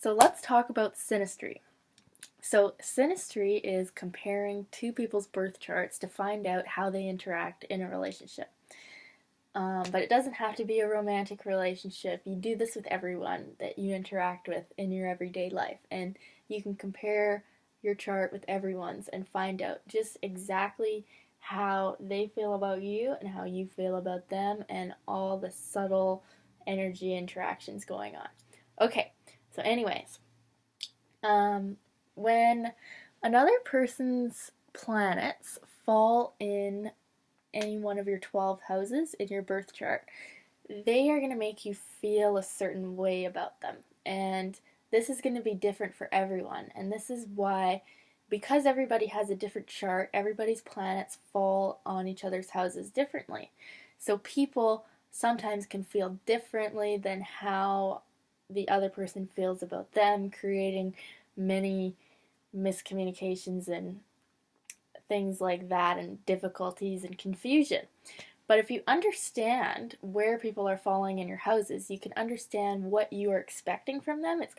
So let's talk about synastry. So synastry is comparing two people's birth charts to find out how they interact in a relationship. But it doesn't have to be a romantic relationship. You do this with everyone that you interact with in your everyday life. And you can compare your chart with everyone's and find out just exactly how they feel about you and how you feel about them and all the subtle energy interactions going on. Okay, so anyways, when another person's planets fall in any one of your 12 houses in your birth chart, they are going to make you feel a certain way about them. And this is going to be different for everyone. And this is why, because everybody has a different chart, everybody's planets fall on each other's houses differently. So people sometimes can feel differently than how the other person feels about them, creating many miscommunications and things like that, and difficulties and confusion. But if you understand where people are falling in your houses, you can understand what you are expecting from them. It's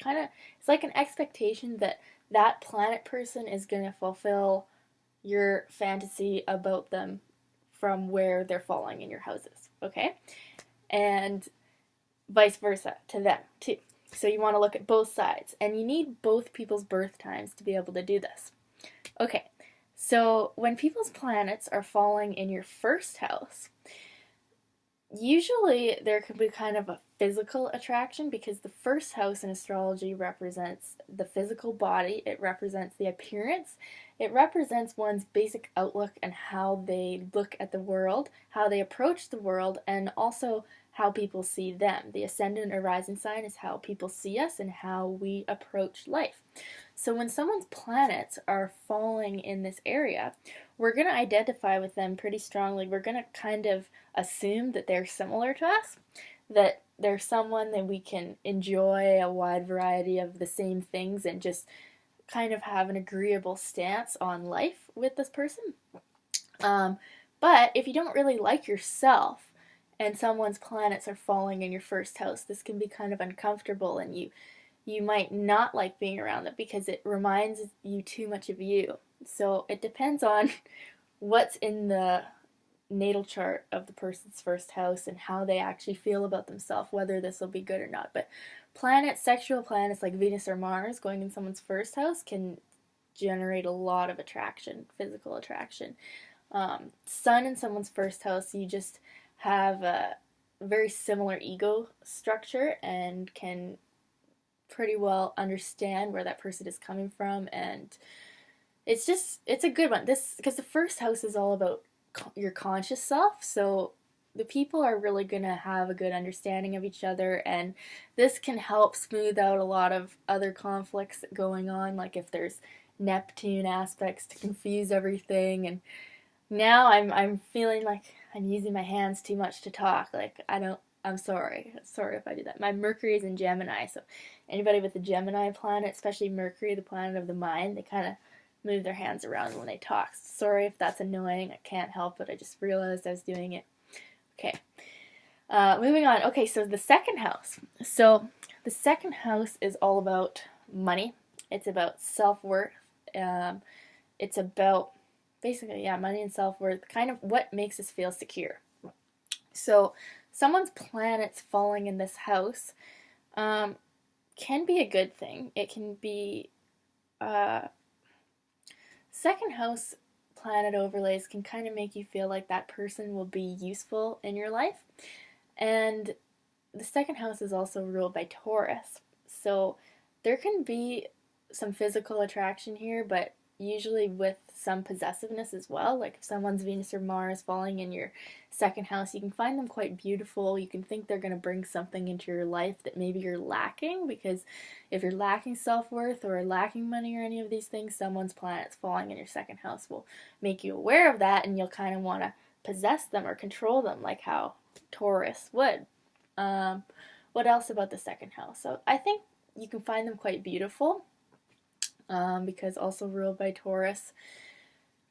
like an expectation that that planet person is going to fulfill your fantasy about them from where they're falling in your houses, okay? And vice versa to them too. So you want to look at both sides, and you need both people's birth times to be able to do this. Okay, so when people's planets are falling in your first house, usually there can be kind of a physical attraction, because the first house in astrology represents the physical body, it represents the appearance, it represents one's basic outlook and how they look at the world, how they approach the world, and also how people see them. The ascendant or rising sign is how people see us and how we approach life. So when someone's planets are falling in this area, we're going to identify with them pretty strongly. We're going to kind of assume that they're similar to us, that they're someone that we can enjoy a wide variety of the same things and just kind of have an agreeable stance on life with this person. But if you don't really like yourself and someone's planets are falling in your first house, this can be kind of uncomfortable, and you might not like being around them because it reminds you too much of you. So it depends on what's in the natal chart of the person's first house and how they actually feel about themselves, whether this will be good or not. But sexual planets like Venus or Mars going in someone's first house can generate a lot of attraction, physical attraction. Sun in someone's first house, you just have a very similar ego structure and can pretty well understand where that person is coming from, and it's a good one. Because the first house is all about your conscious self, so the people are really gonna have a good understanding of each other, and this can help smooth out a lot of other conflicts going on, like if there's Neptune aspects to confuse everything. And now I'm feeling like I'm using my hands too much to talk. Like I'm sorry if I do that. My Mercury is in Gemini, so anybody with the Gemini planet, especially Mercury, the planet of the mind, they kind of move their hands around when they talk. Sorry if that's annoying. I can't help it. I just realized I was doing it. Okay. Moving on. Okay, so the second house. So the second house is all about money. It's about self-worth. It's about basically, money and self-worth, kind of what makes us feel secure. So someone's planets falling in this house can be a good thing. It can be second house planet overlays can kind of make you feel like that person will be useful in your life. And the second house is also ruled by Taurus. So there can be some physical attraction here, but usually with some possessiveness as well. Like if someone's Venus or Mars falling in your second house, you can find them quite beautiful. You can think they're going to bring something into your life that maybe you're lacking, because if you're lacking self-worth or lacking money or any of these things, someone's planets falling in your second house will make you aware of that, and you'll kind of want to possess them or control them like how Taurus would. What else about the second house? So I think you can find them quite beautiful, because also ruled by Taurus.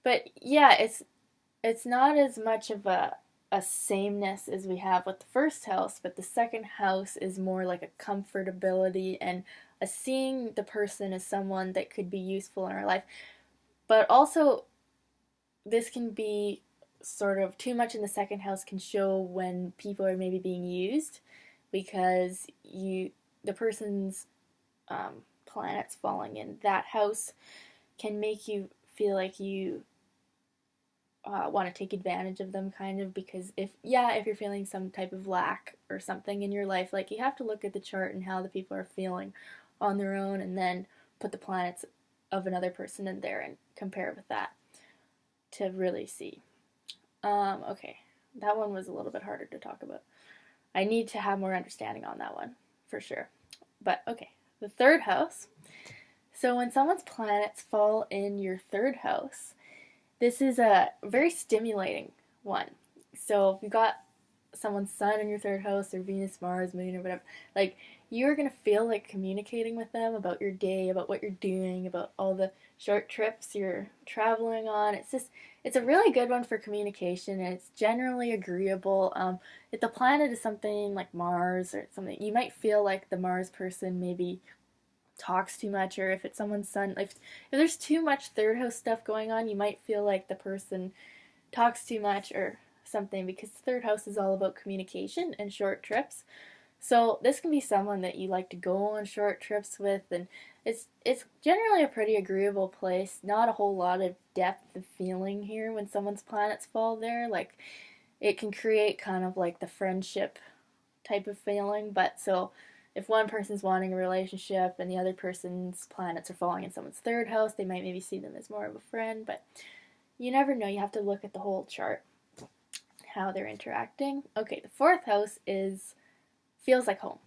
But yeah, it's not as much of a a sameness as we have with the first house, but the second house is more like a comfortability and a seeing the person as someone that could be useful in our life. But also, this can be sort of too much in the second house can show when people are maybe being used, because the person's planets falling in that house can make you feel like you want to take advantage of them, kind of, because if you're feeling some type of lack or something in your life, like, you have to look at the chart and how the people are feeling on their own, and then put the planets of another person in there and compare with that to really see. Okay, that one was a little bit harder to talk about. I need to have more understanding on that one, for sure. But, okay, the third house. So when someone's planets fall in your third house, this is a very stimulating one. So if you got someone's sun in your third house, or Venus, Mars, Moon, or whatever, like, you're going to feel like communicating with them about your day, about what you're doing, about all the short trips you're traveling on. It's a really good one for communication, and it's generally agreeable. If the planet is something like Mars or something, you might feel like the Mars person maybe talks too much, or if it's someone's sun, like, if there's too much third house stuff going on, you might feel like the person talks too much or something, because the third house is all about communication and short trips. So this can be someone that you like to go on short trips with, and it's generally a pretty agreeable place. Not a whole lot of depth of feeling here when someone's planets fall there. Like, it can create kind of like the friendship type of feeling, but so if one person's wanting a relationship and the other person's planets are falling in someone's third house, they might maybe see them as more of a friend, but you never know. You have to look at the whole chart, how they're interacting. Okay, the fourth house feels like home.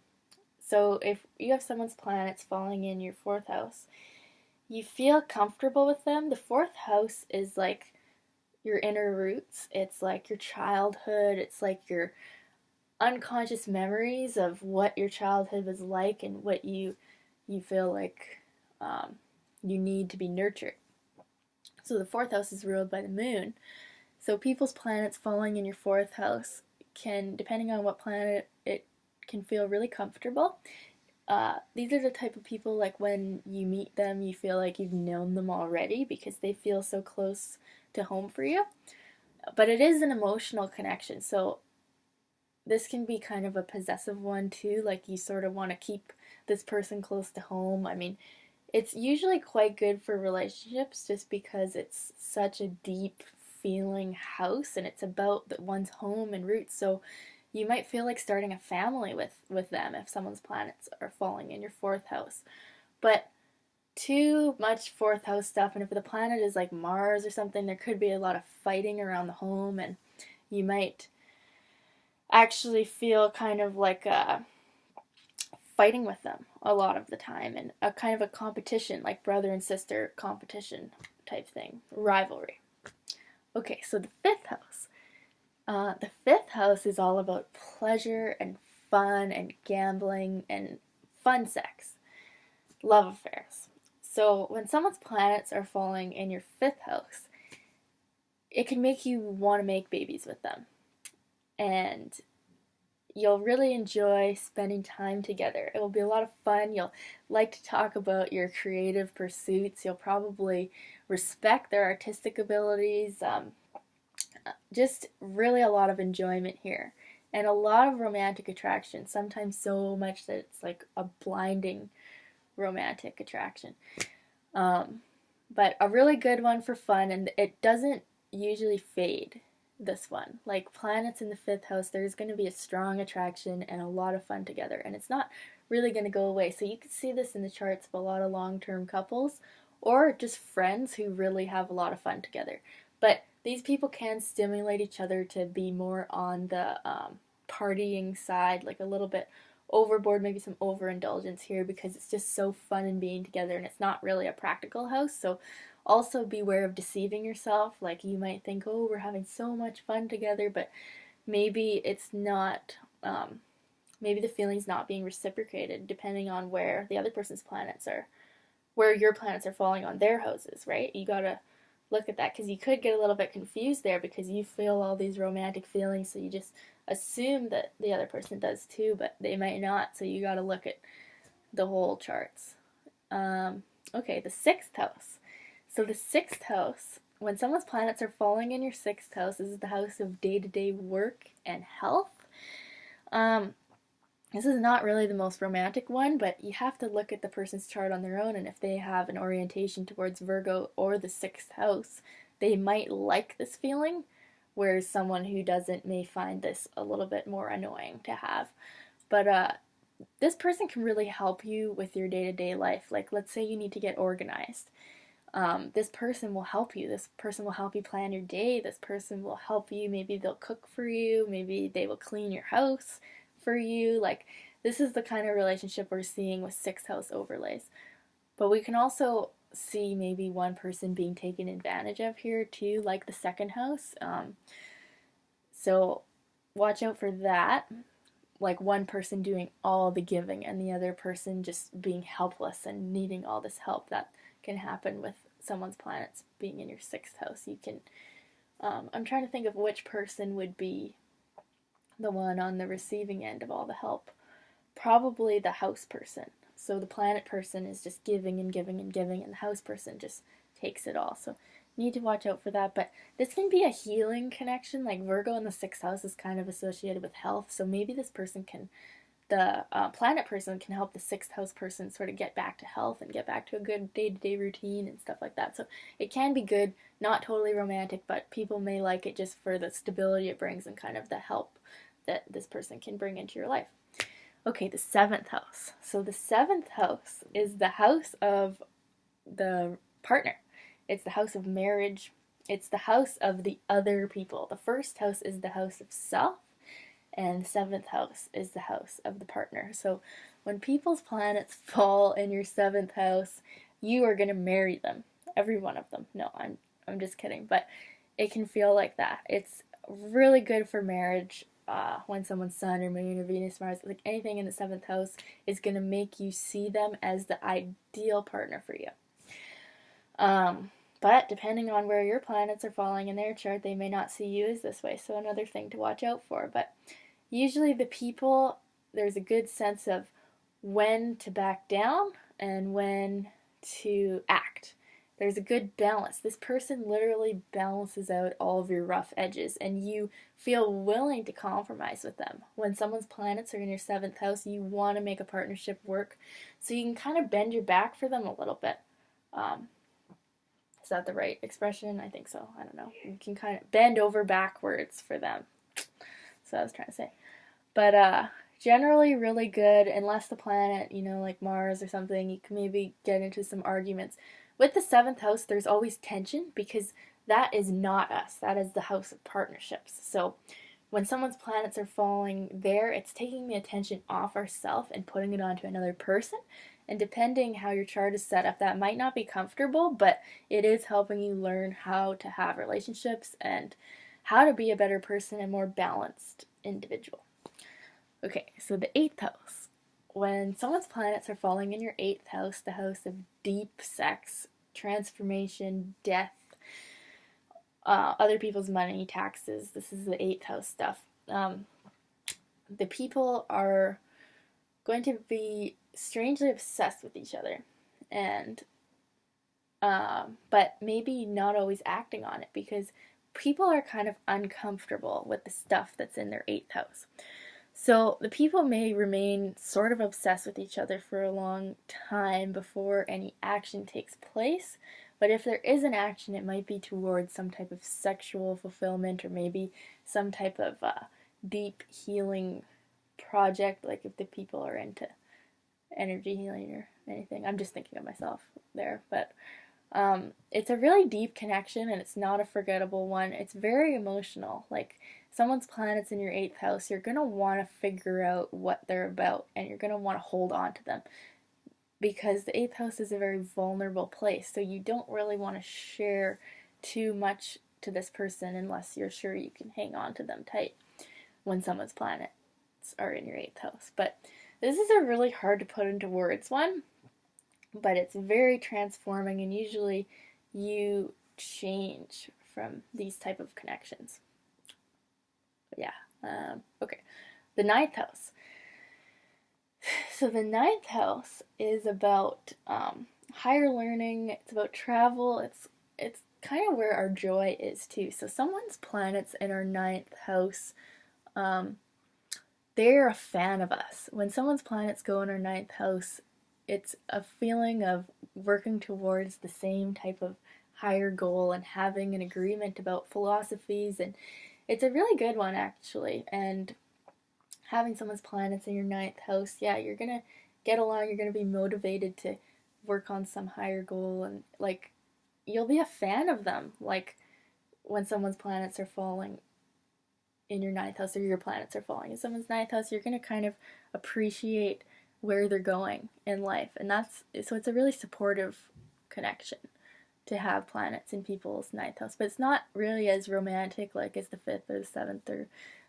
So if you have someone's planets falling in your fourth house, you feel comfortable with them. The fourth house is like your inner roots. It's like your childhood. It's like your unconscious memories of what your childhood was like, and what you feel like you need to be nurtured. So the fourth house is ruled by the moon. So people's planets falling in your fourth house can, depending on what planet, it can feel really comfortable. These are the type of people, like, when you meet them, you feel like you've known them already, because they feel so close to home for you. But it is an emotional connection, so this can be kind of a possessive one too, like, you sort of want to keep this person close to home. I mean, it's usually quite good for relationships, just because it's such a deep feeling house, and it's about one's home and roots, so you might feel like starting a family with them if someone's planets are falling in your fourth house. But too much fourth house stuff, and if the planet is like Mars or something, there could be a lot of fighting around the home, and you might actually feel kind of like fighting with them a lot of the time, and a kind of a competition, like brother and sister competition type thing, rivalry. Okay, so the fifth house. The fifth house is all about pleasure and fun and gambling and fun sex, love affairs. So when someone's planets are falling in your fifth house, it can make you want to make babies with them. And you'll really enjoy spending time together. It will be a lot of fun. You'll like to talk about your creative pursuits. You'll probably respect their artistic abilities. Just really a lot of enjoyment here. And a lot of romantic attraction, sometimes so much that it's like a blinding romantic attraction. But a really good one for fun, and it doesn't usually fade, this one. Like, planets in the fifth house, there's going to be a strong attraction and a lot of fun together, and it's not really going to go away. So you can see this in the charts of a lot of long-term couples, or just friends who really have a lot of fun together. But these people can stimulate each other to be more on the partying side, like a little bit overboard, maybe some overindulgence here, because it's just so fun in being together, and it's not really a practical house. So also beware of deceiving yourself. Like, you might think, oh, we're having so much fun together, but maybe it's not, maybe the feeling's not being reciprocated, depending on where the other person's planets are, where your planets are falling on their houses, right? You gotta look at that, because you could get a little bit confused there because you feel all these romantic feelings, so you just assume that the other person does too, but they might not, so you got to look at the whole charts. Okay, the sixth house. So the sixth house, when someone's planets are falling in your sixth house, this is the house of day-to-day work and health. This is not really the most romantic one, but you have to look at the person's chart on their own, and if they have an orientation towards Virgo or the sixth house, they might like this feeling, whereas someone who doesn't may find this a little bit more annoying to have. But this person can really help you with your day-to-day life. Like, let's say you need to get organized. This person will help you. This person will help you plan your day. This person will help you. Maybe they'll cook for you. Maybe they will clean your house for you. Like, this is the kind of relationship we're seeing with sixth house overlays. But we can also see maybe one person being taken advantage of here too, like the second house. So watch out for that. Like one person doing all the giving and the other person just being helpless and needing all this help. That can happen with someone's planets being in your sixth house. You can, I'm trying to think of which person would be the one on the receiving end of all the help. Probably the house person. So the planet person is just giving and giving and giving, and the house person just takes it all. So you need to watch out for that. But this can be a healing connection. Like Virgo in the sixth house is kind of associated with health. So maybe this person can, the planet person can help the sixth house person sort of get back to health and get back to a good day-to-day routine and stuff like that. So it can be good, not totally romantic, but people may like it just for the stability it brings and kind of the help that this person can bring into your life. Okay, the seventh house. So the seventh house is the house of the partner. It's the house of marriage. It's the house of the other people. The first house is the house of self, and the seventh house is the house of the partner. So when people's planets fall in your seventh house, you are going to marry them. Every one of them. No, I'm just kidding. But it can feel like that. It's really good for marriage. When someone's sun or moon or Venus, Mars, like anything in the seventh house is going to make you see them as the ideal partner for you. But depending on where your planets are falling in their chart, they may not see you as this way. So another thing to watch out for. But usually the people, there's a good sense of when to back down and when to act. There's a good balance. This person literally balances out all of your rough edges, and you feel willing to compromise with them. When someone's planets are in your seventh house, you want to make a partnership work, so you can kind of bend your back for them a little bit. Is that the right expression? I think so. I don't know. You can kind of bend over backwards for them. So I was trying to say. But generally really good, unless the planet, like Mars or something, you can maybe get into some arguments. With the seventh house, there's always tension because that is not us. That is the house of partnerships. So when someone's planets are falling there, it's taking the attention off ourselves and putting it onto another person. And depending how your chart is set up, that might not be comfortable, but it is helping you learn how to have relationships and how to be a better person and more balanced individual. Okay, so the eighth house. When someone's planets are falling in your eighth house, the house of deep sex, transformation, death, other people's money, taxes, this is the eighth house stuff. The people are going to be strangely obsessed with each other, and but maybe not always acting on it because people are kind of uncomfortable with the stuff that's in their eighth house. So the people may remain sort of obsessed with each other for a long time before any action takes place. But if there is an action, it might be towards some type of sexual fulfillment or maybe some type of deep healing project, like if the people are into energy healing or anything. I'm just thinking of myself there. But it's a really deep connection, and it's not a forgettable one. It's very emotional. Like, someone's planets in your eighth house, you're going to want to figure out what they're about, and you're going to want to hold on to them because the eighth house is a very vulnerable place, so you don't really want to share too much to this person unless you're sure you can hang on to them tight when someone's planets are in your eighth house. But this is a really hard to put into words one, but it's very transforming, and usually you change from these type of connections. But yeah, okay. The ninth house. So the ninth house is about higher learning. It's about travel. It's kind of where our joy is too. So someone's planets in our ninth house, they're a fan of us. When someone's planets go in our ninth house, it's a feeling of working towards the same type of higher goal and having an agreement about philosophies, and it's a really good one actually. And having someone's planets in your ninth house, yeah, you're gonna get along, you're gonna be motivated to work on some higher goal, and like you'll be a fan of them. Like when someone's planets are falling in your ninth house, or your planets are falling in someone's ninth house, you're gonna kind of appreciate where they're going in life. And that's so it's a really supportive connection to have planets in people's ninth house. But it's not really as romantic like as the fifth or the seventh or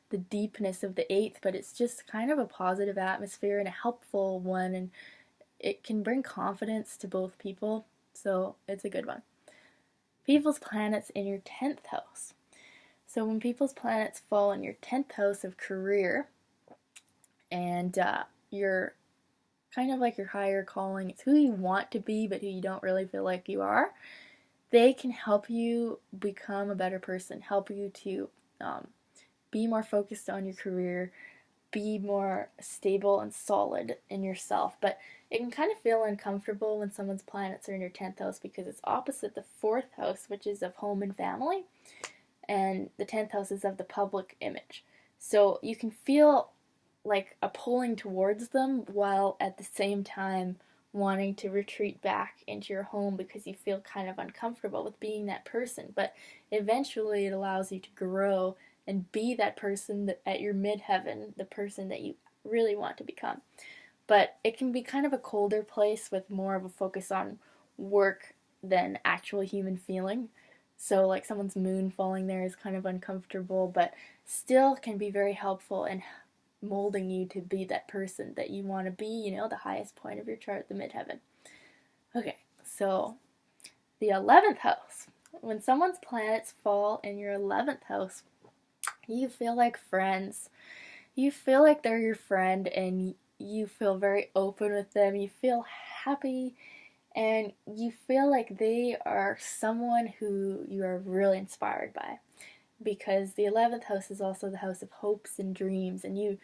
the deepness of the eighth, but it's just kind of a positive atmosphere and a helpful one, and it can bring confidence to both people. So it's a good one. People's planets in your 10th house. So when people's planets fall in your 10th house of career, and you're kind of like your higher calling, it's who you want to be but who you don't really feel like you are, they can help you become a better person, help you to be more focused on your career, be more stable and solid in yourself. But it can kind of feel uncomfortable when someone's planets are in your 10th house because it's opposite the 4th house, which is of home and family, and the 10th house is of the public image. So you can feel like a pulling towards them while at the same time wanting to retreat back into your home because you feel kind of uncomfortable with being that person. But eventually it allows you to grow and be that person that at your midheaven, the person that you really want to become. But it can be kind of a colder place with more of a focus on work than actual human feeling. So like someone's moon falling there is kind of uncomfortable, but still can be very helpful in molding you to be that person that you want to be, you know, the highest point of your chart, the midheaven. Okay, so the 11th house. When someone's planets fall in your 11th house, you feel like friends. You feel like they're your friend and you feel very open with them. You feel happy and you feel like they are someone who you are really inspired by. Because the 11th house is also the house of hopes and dreams, and you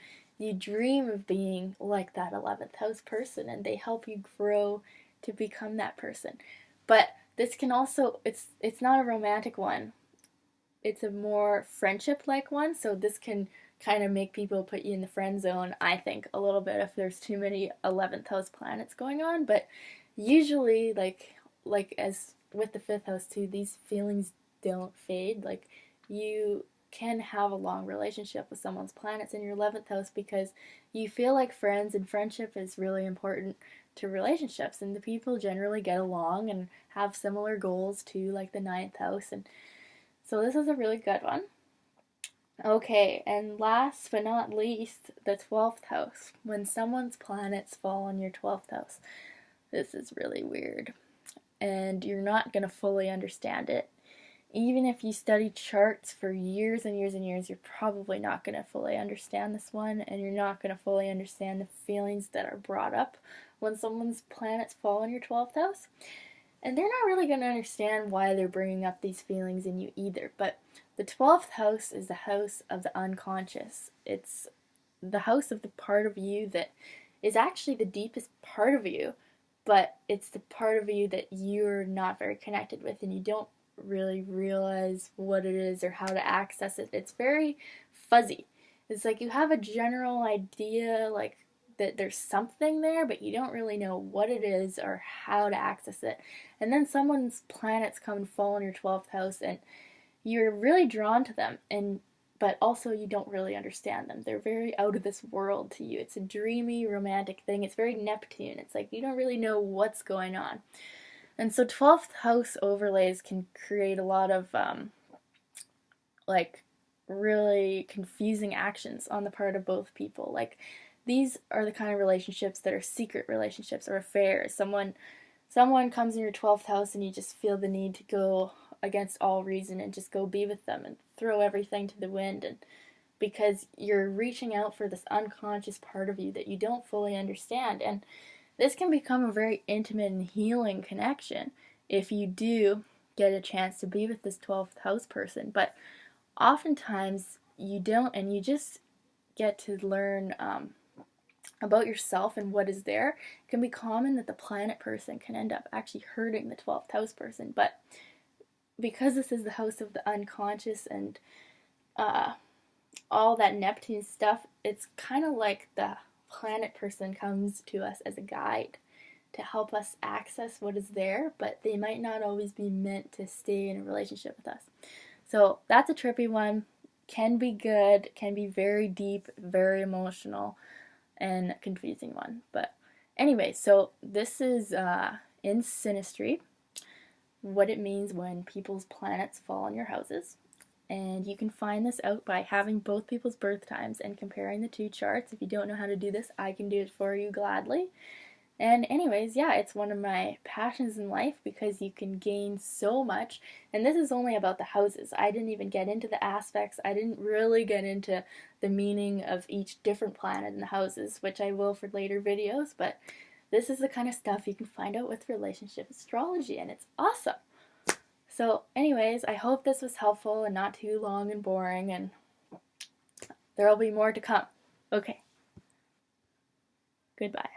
dream of being like that 11th house person, and they help you grow to become that person. But this can also, it's not a romantic one. It's a more friendship-like one, so this can kind of make people put you in the friend zone, I think, a little bit if there's too many 11th house planets going on. But usually, like as with the 5th house too, these feelings don't fade. Like, you can have a long relationship with someone's planets in your 11th house because you feel like friends, and friendship is really important to relationships, and the people generally get along and have similar goals too, like the 9th house. And so this is a really good one. Okay, and last but not least, the 12th house. When someone's planets fall in your 12th house, this is really weird, and you're not going to fully understand it. Even if you study charts for years and years and years, you're probably not going to fully understand this one, and you're not going to fully understand the feelings that are brought up when someone's planets fall in your 12th house. And they're not really going to understand why they're bringing up these feelings in you either. But the 12th house is the house of the unconscious. It's the house of the part of you that is actually the deepest part of you, but it's the part of you that you're not very connected with, and you don't really realize what it is or how to access it. It's very fuzzy. It's like you have a general idea, like that there's something there, but you don't really know what it is or how to access it. And then someone's planets come and fall in your 12th house, and you're really drawn to them, and but also you don't really understand them. They're very out of this world to you. It's a dreamy, romantic thing. It's very Neptune. It's like you don't really know what's going on. And so 12th house overlays can create a lot of like really confusing actions on the part of both people. Like these are the kind of relationships that are secret relationships or affairs. Someone comes in your 12th house and you just feel the need to go against all reason and just go be with them and throw everything to the wind, and because you're reaching out for this unconscious part of you that you don't fully understand. And this can become a very intimate and healing connection if you do get a chance to be with this 12th house person. But oftentimes you don't, and you just get to learn about yourself and what is there. It can be common that the planet person can end up actually hurting the 12th house person, but because this is the house of the unconscious and all that Neptune stuff, it's kind of like the planet person comes to us as a guide to help us access what is there, but they might not always be meant to stay in a relationship with us. So that's a trippy one. Can be good, can be very deep, very emotional, and confusing one. But anyway, so this is in Synastry, what it means when people's planets fall in your houses. And you can find this out by having both people's birth times and comparing the two charts. If you don't know how to do this, I can do it for you gladly. And anyways, yeah, it's one of my passions in life because you can gain so much. And this is only about the houses. I didn't even get into the aspects. I didn't really get into the meaning of each different planet in the houses, which I will for later videos. But this is the kind of stuff you can find out with relationship astrology, and it's awesome. So anyways, I hope this was helpful and not too long and boring, and there will be more to come. Okay. Goodbye.